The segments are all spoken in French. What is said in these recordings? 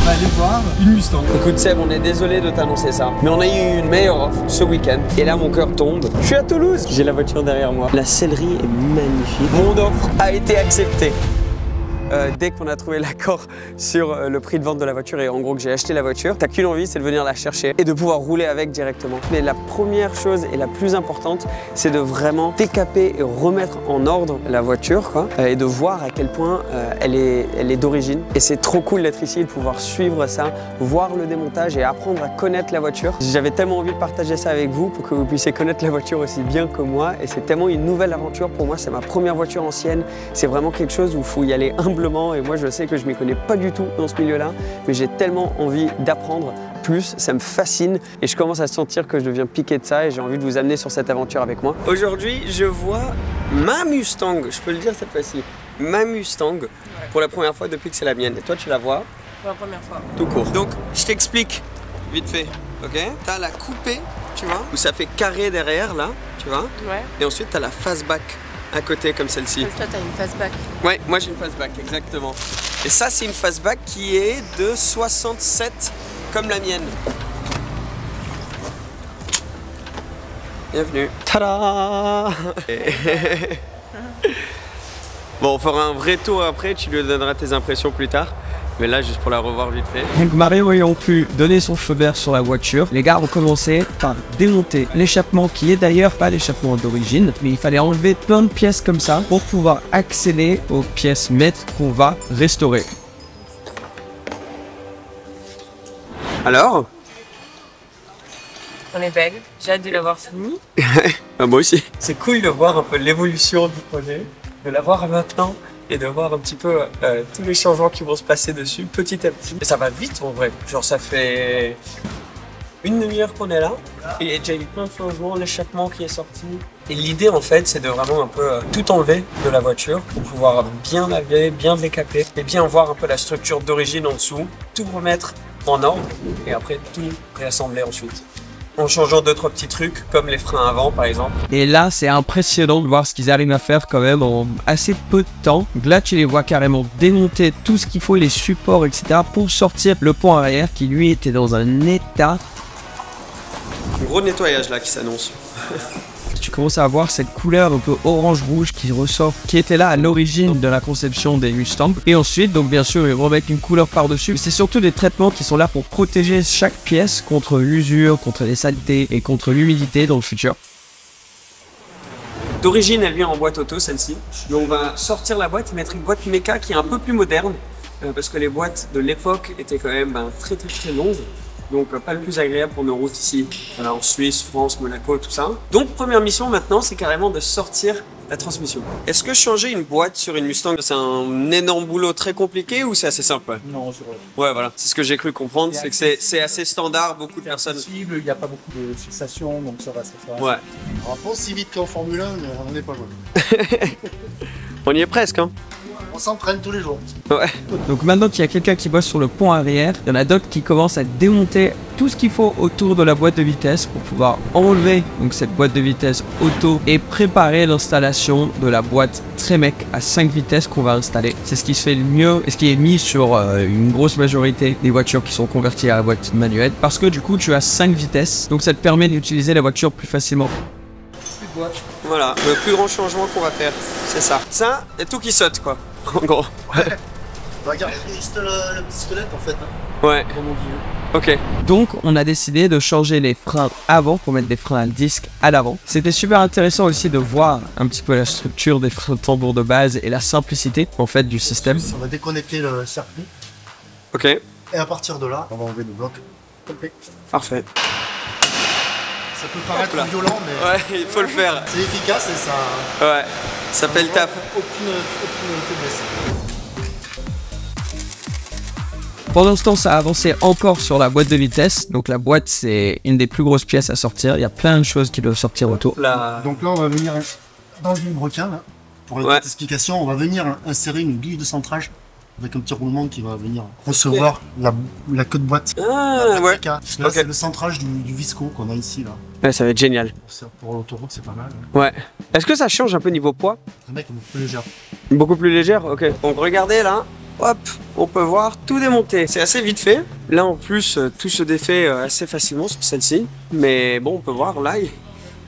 va aller voir une Mustang. Écoute Seb, on est désolé de t'annoncer ça, mais on a eu une meilleure offre ce week-end. Et là, mon cœur tombe. Je suis à Toulouse. J'ai la voiture derrière moi. La sellerie est magnifique. Mon offre a été acceptée. Dès qu'on a trouvé l'accord sur le prix de vente de la voiture et en gros que j'ai acheté la voiture, t'as qu'une envie, c'est de venir la chercher et de pouvoir rouler avec directement. Mais la première chose et la plus importante, c'est de vraiment décaper et remettre en ordre la voiture, quoi, et de voir à quel point elle est d'origine. Et c'est trop cool d'être ici et de pouvoir suivre ça, voir le démontage et apprendre à connaître la voiture. J'avais tellement envie de partager ça avec vous pour que vous puissiez connaître la voiture aussi bien que moi. Et c'est tellement une nouvelle aventure pour moi. C'est ma première voiture ancienne. C'est vraiment quelque chose où il faut y aller humblement. Et moi, je sais que je m'y connais pas du tout dans ce milieu-là, mais j'ai tellement envie d'apprendre plus, ça me fascine et je commence à sentir que je deviens piqué de ça et j'ai envie de vous amener sur cette aventure avec moi. Aujourd'hui, je vois ma Mustang, je peux le dire cette fois-ci, ma Mustang pour la première fois depuis que c'est la mienne. Et toi, tu la vois? Pour la première fois. Tout court. Donc, je t'explique vite fait, ok? T'as la coupée, tu vois, où ça fait carré derrière, là, tu vois? Ouais. Et ensuite, t'as la fastback à côté comme celle-ci. Toi, t'as une fastback. Ouais, moi j'ai une fastback, exactement. Et ça, c'est une fastback qui est de 67 comme la mienne. Bienvenue. Tada! Bon, on fera un vrai tour après, tu lui donneras tes impressions plus tard. Mais là, juste pour la revoir vite fait. Donc Mario ayant pu donner son feu vert sur la voiture, les gars ont commencé par démonter l'échappement qui est d'ailleurs pas l'échappement d'origine, mais il fallait enlever plein de pièces comme ça pour pouvoir accéder aux pièces maîtres qu'on va restaurer. Alors? On est belle. J'ai hâte de l'avoir fini. Moi aussi. C'est cool de voir un peu l'évolution du projet, de l'avoir maintenant. Et de voir un petit peu tous les changements qui vont se passer dessus petit à petit. Et ça va vite en vrai. Genre ça fait une demi-heure qu'on est là et il y a déjà eu plein de changements, l'échappement qui est sorti. Et l'idée en fait c'est de vraiment un peu tout enlever de la voiture pour pouvoir bien laver, bien décaper et bien voir un peu la structure d'origine en dessous, tout remettre en ordre et après tout réassembler ensuite. En changeant d'autres petits trucs comme les freins avant par exemple. Et là, c'est impressionnant de voir ce qu'ils arrivent à faire quand même en assez peu de temps. Donc là, tu les vois carrément démonter tout ce qu'il faut, les supports, etc. pour sortir le pont arrière qui lui était dans un état. Un gros nettoyage là qui s'annonce. Tu commences à avoir cette couleur un peu orange-rouge qui ressort, qui était là à l'origine de la conception des Mustang. Et ensuite, donc bien sûr, ils remettent une couleur par-dessus. C'est surtout des traitements qui sont là pour protéger chaque pièce contre l'usure, contre les saletés et contre l'humidité dans le futur. D'origine, elle vient en boîte auto, celle-ci. Mais on va sortir la boîte et mettre une boîte méca qui est un peu plus moderne. Parce que les boîtes de l'époque étaient quand même très longues. Donc pas le plus agréable pour nos routes ici, en Suisse, France, Monaco, tout ça. Donc première mission maintenant, c'est carrément de sortir la transmission. Est-ce que changer une boîte sur une Mustang, c'est un énorme boulot très compliqué ou c'est assez simple? Non, je Ouais, voilà. C'est ce que j'ai cru comprendre, c'est que c'est assez standard, beaucoup de personnes. il n'y a pas beaucoup de fixation, donc ça va. Ouais. Alors, pas aussi vite qu'en Formule 1, mais on n'est pas loin. On y est presque, hein. On s'entraîne tous les jours. Ouais. Donc maintenant qu'il y a quelqu'un qui bosse sur le pont arrière, il y en a d'autres qui commencent à démonter tout ce qu'il faut autour de la boîte de vitesse pour pouvoir enlever donc cette boîte de vitesse auto et préparer l'installation de la boîte Tremec à 5 vitesses qu'on va installer. C'est ce qui se fait le mieux et ce qui est mis sur une grosse majorité des voitures qui sont converties à la boîte manuelle parce que du coup tu as 5 vitesses, donc ça te permet d'utiliser la voiture plus facilement. Voilà, le plus grand changement qu'on va faire, c'est ça. Ça, et tout qui saute, quoi. En gros. Regarde, juste le petit squelette en fait. Ouais. Ok. Donc on a décidé de changer les freins avant pour mettre des freins à disque à l'avant. C'était super intéressant aussi de voir un petit peu la structure des freins tambour de base et la simplicité en fait du système. On va déconnecter le circuit. Ok. Et à partir de là, on va enlever le bloc complet. Parfait. Ça peut paraître violent, mais Ouais, il faut le faire. c'est efficace et ça. Ouais, ça fait le taf. Aucune faiblesse. Pendant ce temps, ça a avancé encore sur la boîte de vitesse. Donc la boîte, c'est une des plus grosses pièces à sortir. Il y a plein de choses qui doivent sortir autour. Là. Donc là, on va venir dans le vilebrequin, là. Pour une petite explication, on va venir insérer une grille de centrage avec un petit roulement qui va venir recevoir la queue de boîte. Ah, ouais. Là, c'est le centrage du visco qu'on a ici, là. Ouais, ça va être génial. Pour l'autoroute, c'est pas mal. Ouais. Est-ce que ça change un peu niveau poids? Le mec est beaucoup plus légère. Beaucoup plus légère? Ok. Donc regardez là, hop, on peut voir tout démonter. C'est assez vite fait. Là en plus, tout se défait assez facilement sur celle-ci. Mais bon, on peut voir là,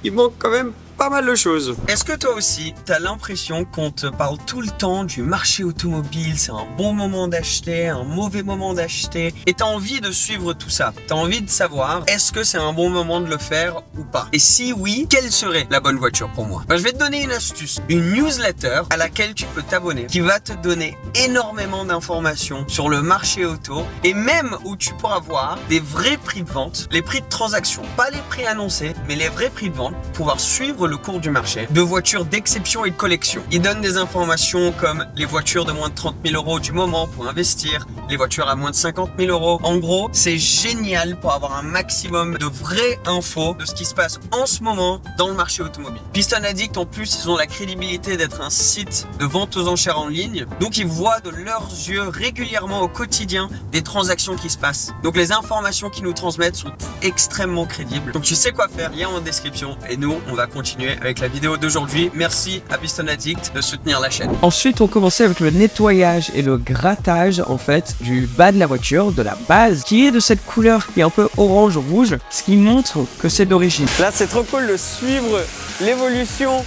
il manque quand même pas mal de choses. Est-ce que toi aussi, t'as l'impression qu'on te parle tout le temps du marché automobile, c'est un bon moment d'acheter, un mauvais moment d'acheter, et t'as envie de suivre tout ça? T'as envie de savoir, est-ce que c'est un bon moment de le faire ou pas? Et si oui, quelle serait la bonne voiture pour moi? Je vais te donner une astuce, une newsletter à laquelle tu peux t'abonner, qui va te donner énormément d'informations sur le marché auto, et même où tu pourras voir des vrais prix de vente, les prix de transaction, pas les prix annoncés, mais les vrais prix de vente, pour pouvoir suivre le cours du marché de voitures d'exception et de collection. Il donne des informations comme les voitures de moins de 30 000 € du moment pour investir, les voitures à moins de 50 000 €. En gros, c'est génial pour avoir un maximum de vraies infos de ce qui se passe en ce moment dans le marché automobile. Piston Addict, en plus, ils ont la crédibilité d'être un site de vente aux enchères en ligne. Donc, ils voient de leurs yeux régulièrement au quotidien des transactions qui se passent. Donc, les informations qu'ils nous transmettent sont extrêmement crédibles. Donc, tu sais quoi faire, lien en description. Et nous, on va continuer avec la vidéo d'aujourd'hui. Merci à Piston Addict de soutenir la chaîne. Ensuite, on commençait avec le nettoyage et le grattage en fait du bas de la voiture, de la base, qui est de cette couleur qui est un peu orange-rouge, ce qui montre que c'est d'origine. Là, c'est trop cool de suivre l'évolution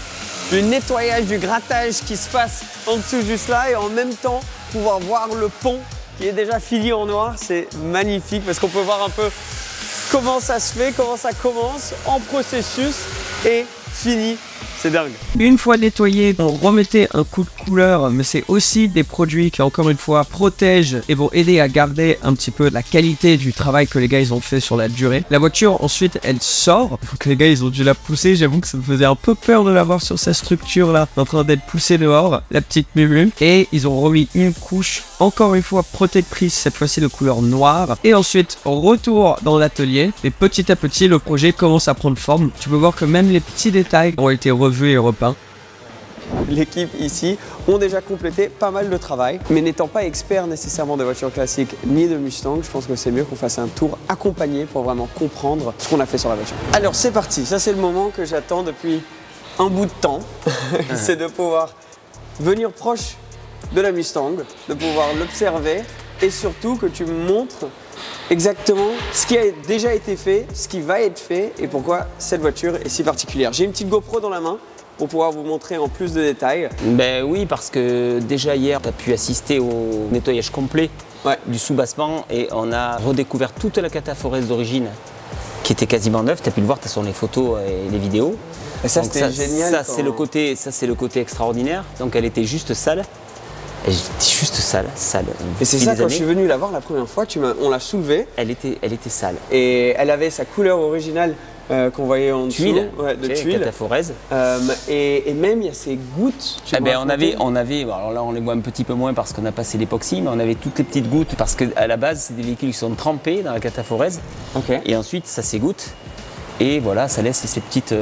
du nettoyage, du grattage qui se passe en dessous juste là et en même temps pouvoir voir le pont qui est déjà fini en noir. C'est magnifique parce qu'on peut voir un peu comment ça se fait, comment ça commence en processus et fini. C'est dingue. Une fois nettoyé, on remettait un coup de couleur, mais c'est aussi des produits qui, encore une fois, protègent et vont aider à garder un petit peu la qualité du travail que les gars ils ont fait sur la durée. La voiture, ensuite, elle sort. Donc les gars, ils ont dû la pousser. J'avoue que ça me faisait un peu peur de la voir sur sa structure là, en train d'être poussée dehors, la petite Mumu. Et ils ont remis une couche, encore une fois protectrice, cette fois-ci de couleur noire. Et ensuite, retour dans l'atelier. Et petit à petit, le projet commence à prendre forme. Tu peux voir que même les petits détails ont été revus et repeint. L'équipe ici ont déjà complété pas mal de travail, mais n'étant pas expert nécessairement de voitures classiques ni de Mustang, je pense que c'est mieux qu'on fasse un tour accompagné pour vraiment comprendre ce qu'on a fait sur la voiture. Alors c'est parti, ça c'est le moment que j'attends depuis un bout de temps, c'est de pouvoir venir proche de la Mustang, de pouvoir l'observer et surtout que tu me montres exactement ce qui a déjà été fait, ce qui va être fait et pourquoi cette voiture est si particulière. J'ai une petite GoPro dans la main pour pouvoir vous montrer en plus de détails. Ben oui, parce que déjà hier, tu as pu assister au nettoyage complet du sous-bassement et on a redécouvert toute la cataforèse d'origine qui était quasiment neuve. Tu as pu le voir, tu as sur les photos et les vidéos. Et ça, c'était génial. Ça, c'est le côté extraordinaire. Donc elle était juste sale. Elle était juste sale. Et c'est ça, quand je suis venu la voir la première fois, on l'a soulevée. Elle était sale. Et elle avait sa couleur originale qu'on voyait en dessous. De tuile. Cataforèse. Et même, il y a ces gouttes. On avait, alors là on les voit un petit peu moins parce qu'on a passé l'époxy, mais on avait toutes les petites gouttes parce qu'à la base, c'est des véhicules qui sont trempés dans la cataforèse. Et ensuite, ça s'égoutte. Et voilà, ça laisse ces petites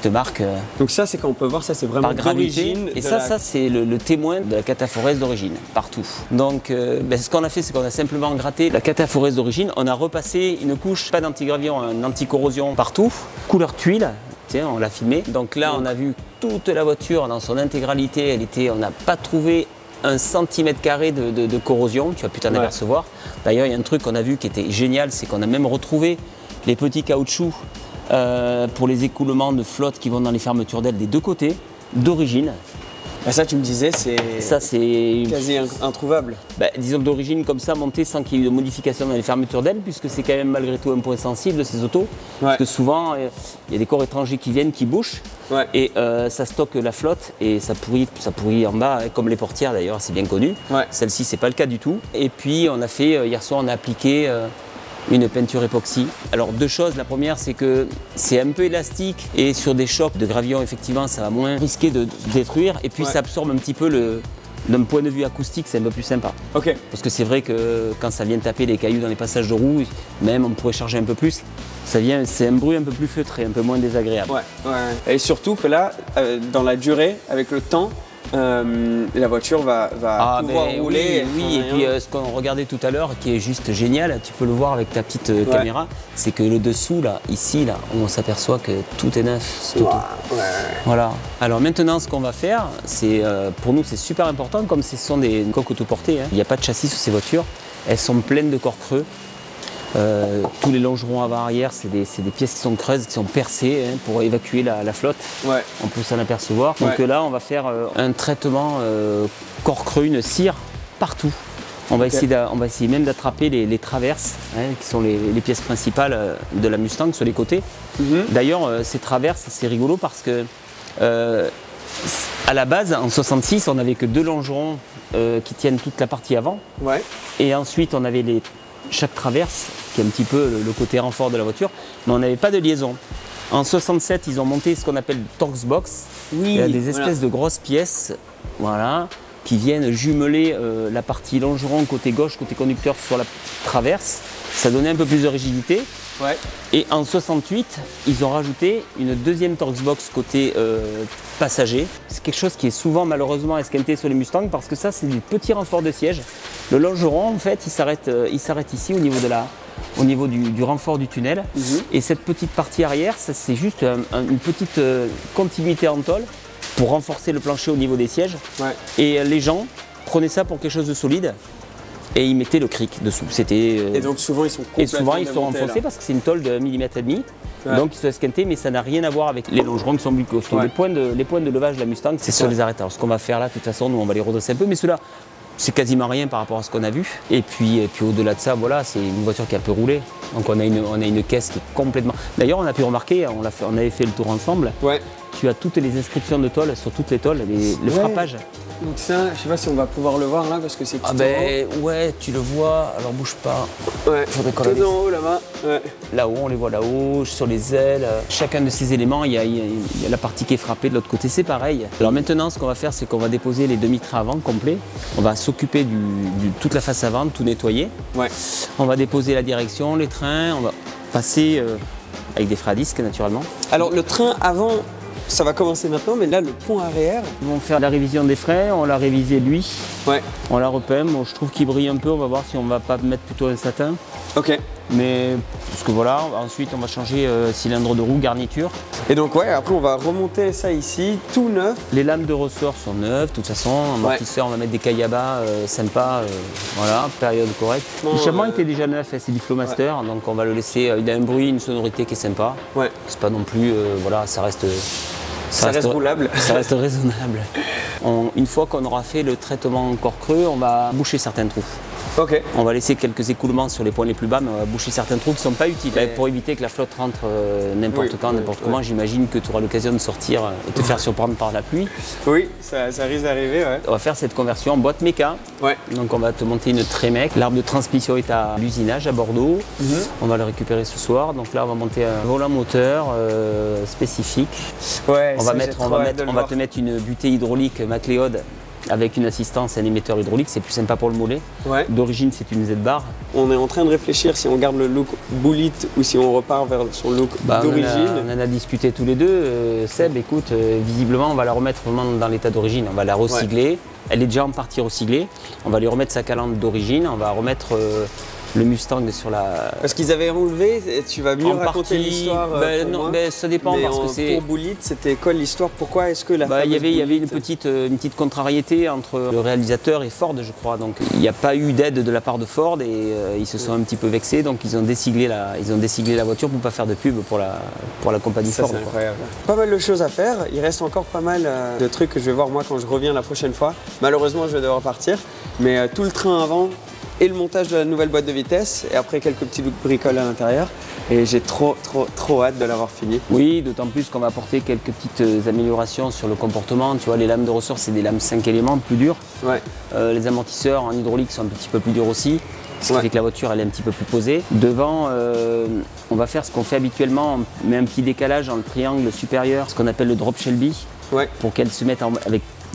marques. Donc ça, c'est quand on peut voir, ça c'est vraiment d'origine. Et ça c'est le témoin de la cataforèse d'origine, partout. Donc ce qu'on a fait, c'est qu'on a simplement gratté la cataforèse d'origine. On a repassé une couche, pas d'antigravillon, un anti-corrosion partout. Couleur tuile, tiens, on l'a filmé. Donc là, on a vu toute la voiture dans son intégralité. On n'a pas trouvé 1 cm² de corrosion, tu as pu t'en apercevoir. D'ailleurs, il y a un truc qu'on a vu qui était génial, c'est qu'on a même retrouvé les petits caoutchoucs pour les écoulements de flotte qui vont dans les fermetures d'ailes des deux côtés, d'origine. Et ça, tu me disais, c'est quasi introuvable. Disons d'origine comme ça, montée sans qu'il y ait eu de modification dans les fermetures d'ailes, puisque c'est quand même malgré tout un point sensible de ces autos. Parce que souvent, il y a des corps étrangers qui viennent, qui bouchent, et ça stocke la flotte, et ça pourrit en bas, comme les portières d'ailleurs, c'est bien connu. Celle-ci, c'est pas le cas du tout. Et puis, on a fait, hier soir, on a appliqué une peinture époxy. Alors deux choses, la première c'est que c'est un peu élastique et sur des chocs de gravillon effectivement ça va moins risquer de se détruire et puis ça absorbe un petit peu d'un point de vue acoustique c'est un peu plus sympa. Parce que c'est vrai que quand ça vient taper les cailloux dans les passages de roues, même on pourrait charger un peu plus, c'est un bruit un peu plus feutré, un peu moins désagréable. Et surtout que là, dans la durée, avec le temps, la voiture va pouvoir rouler. Oui, et puis ce qu'on regardait tout à l'heure, qui est juste génial, tu peux le voir avec ta petite caméra, c'est que le dessous, là, ici, là, on s'aperçoit que tout est neuf, cette auto. Voilà. Alors maintenant, ce qu'on va faire, c'est pour nous, c'est super important, comme ce sont des coques autoportées, hein. Il n'y a pas de châssis sur ces voitures, elles sont pleines de corps creux. Tous les longerons avant-arrière, c'est des pièces qui sont creuses, qui sont percées hein, pour évacuer la flotte. Ouais. On peut s'en apercevoir. Donc là, on va faire un traitement corps creux, une cire partout. On va essayer même d'attraper les traverses, hein, qui sont les pièces principales de la Mustang sur les côtés. D'ailleurs, ces traverses, c'est rigolo parce que à la base, en 66, on n'avait que 2 longerons qui tiennent toute la partie avant. Ouais. Et ensuite, on avait chaque traverse, qui est un petit peu le côté renfort de la voiture, mais on n'avait pas de liaison. En 67, ils ont monté ce qu'on appelle Torxbox. Il y a des espèces de grosses pièces, voilà, qui viennent jumeler la partie longeron côté gauche, côté conducteur sur la traverse. Ça donnait un peu plus de rigidité. Ouais. Et en 68, ils ont rajouté une deuxième Torxbox côté passager. C'est quelque chose qui est souvent malheureusement esquinté sur les Mustangs parce que ça, c'est du petit renfort de siège. Le longeron, en fait, il s'arrête ici au niveau du renfort du tunnel. Et cette petite partie arrière, c'est juste une petite continuité en tôle pour renforcer le plancher au niveau des sièges. Ouais. Et les gens prenaient ça pour quelque chose de solide. Et ils mettaient le cric dessous. Et donc souvent ils sont renfoncés parce que c'est une tôle de 1,5 mm. Ouais. Donc ils sont esquintés, mais ça n'a rien à voir avec les longerons qui sont plus costauds. Les points de levage de la Mustang, c'est sur les arrêteurs. Ce qu'on va faire là, de toute façon, nous on va les redresser un peu, mais ceux-là, c'est quasiment rien par rapport à ce qu'on a vu. Et puis au-delà de ça, voilà, c'est une voiture qui a peu roulé. Donc on a une caisse qui est complètement. D'ailleurs, on a pu remarquer, on avait fait le tour ensemble. Ouais. Tu as toutes les inscriptions de tôle sur toutes les tôles, le frappage. Donc ça, je sais pas si on va pouvoir le voir là parce que c'est tout ouais, tu le vois, alors bouge pas. Ouais, tout en haut là-bas. Ouais. Là-haut, on les voit là-haut, sur les ailes. Chacun de ces éléments, il y a la partie qui est frappée, de l'autre côté c'est pareil. Alors maintenant, ce qu'on va faire, c'est qu'on va déposer les demi-trains avant complets. On va s'occuper de toute la face avant, tout nettoyer. Ouais. On va déposer la direction, les trains, on va passer avec des freins à disque naturellement. Alors le train avant, ça va commencer maintenant, mais là, le pont arrière... Ils vont faire la révision des freins, on l'a révisé lui. Ouais. On l'a repeint, bon, je trouve qu'il brille un peu, on va voir si on va pas mettre plutôt un satin. Ok. Mais, parce que voilà, ensuite on va changer cylindre de roue, garniture. Et donc ouais, après on va remonter ça ici, tout neuf. Les lames de ressort sont neuves, de toute façon, amortisseur, on va mettre des Kayaba sympa, voilà, période correcte. Le chamois était déjà neuf, c'est du Flowmaster, donc on va le laisser, il a un bruit, une sonorité qui est sympa. Ouais. C'est pas non plus, voilà, ça reste roulable. Ça reste raisonnable. Une fois qu'on aura fait le traitement corps creux, on va boucher certains trous. Okay. On va laisser quelques écoulements sur les points les plus bas, mais on va boucher certains trous qui ne sont pas utiles. Pour éviter que la flotte rentre n'importe quand, n'importe comment, j'imagine que tu auras l'occasion de sortir et te faire surprendre par la pluie. Oui, ça risque d'arriver. Ouais. On va faire cette conversion en boîte méca. Ouais. Donc on va te monter une Tremec. L'arbre de transmission est à l'usinage à Bordeaux. On va le récupérer ce soir. Donc là, on va monter un volant moteur spécifique. Ouais, on va te mettre une butée hydraulique MacLeod avec une assistance et un émetteur hydraulique, c'est plus sympa pour le mollet. Ouais. D'origine, c'est une Z-bar. On est en train de réfléchir si on garde le look Bullitt ou si on repart vers son look d'origine. On en a discuté tous les deux. Seb, écoute, visiblement, on va la remettre vraiment dans l'état d'origine. On va la recycler. Ouais. Elle est déjà en partie recyclée. On va lui remettre sa calandre d'origine. On va remettre le Mustang sur la... Parce qu'ils avaient enlevé, tu vas mieux raconter l'histoire. Non, ça dépend parce que c'est... Pour Bullitt, c'était quoi l'histoire? Pourquoi est-ce que la il y avait une petite contrariété entre le réalisateur et Ford, je crois. Donc il n'y a pas eu d'aide de la part de Ford et ils se sont un petit peu vexés. Donc ils ont déciglé la voiture pour ne pas faire de pub pour la compagnie Ford. C'est incroyable. Pas mal de choses à faire. Il reste encore pas mal de trucs que je vais voir moi quand je reviens la prochaine fois. Malheureusement, je vais devoir partir. Mais tout le train avant et le montage de la nouvelle boîte de vitesse et après quelques petits bricoles à l'intérieur et j'ai trop hâte de l'avoir fini. Oui, d'autant plus qu'on va apporter quelques petites améliorations sur le comportement. Tu vois, les lames de ressort, c'est des lames 5 éléments plus dures. Ouais. Les amortisseurs en hydraulique sont un petit peu plus durs aussi, ce qui fait que la voiture elle est un petit peu plus posée. Devant, on va faire ce qu'on fait habituellement, on met un petit décalage dans le triangle supérieur, ce qu'on appelle le drop Shelby, pour qu'elle se mette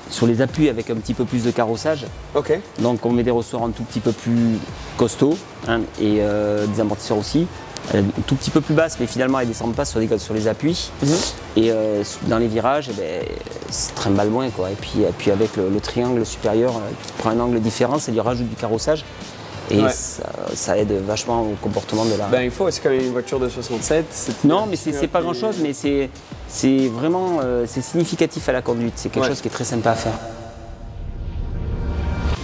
sur les appuis avec un petit peu plus de carrossage. Okay. Donc on met des ressorts un tout petit peu plus costauds et des amortisseurs aussi. elle est un tout petit peu plus basse, mais finalement elle ne descend pas sur les appuis. Et dans les virages, ça trimballe moins, quoi. Et puis avec le triangle supérieur qui prend un angle différent, ça lui rajoute du carrossage. Et ça aide vachement au comportement de la... Ben, il faut, c'est quand même une voiture de 67. Non, mais c'est pas grand chose, mais c'est vraiment c'est significatif à la conduite. C'est quelque chose qui est très sympa à faire.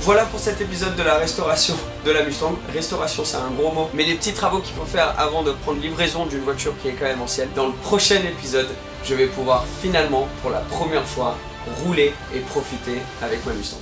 Voilà pour cet épisode de la restauration de la Mustang. Restauration, c'est un gros mot, mais les petits travaux qu'il faut faire avant de prendre livraison d'une voiture qui est quand même ancienne. Dans le prochain épisode, je vais pouvoir finalement, pour la première fois, rouler et profiter avec ma Mustang.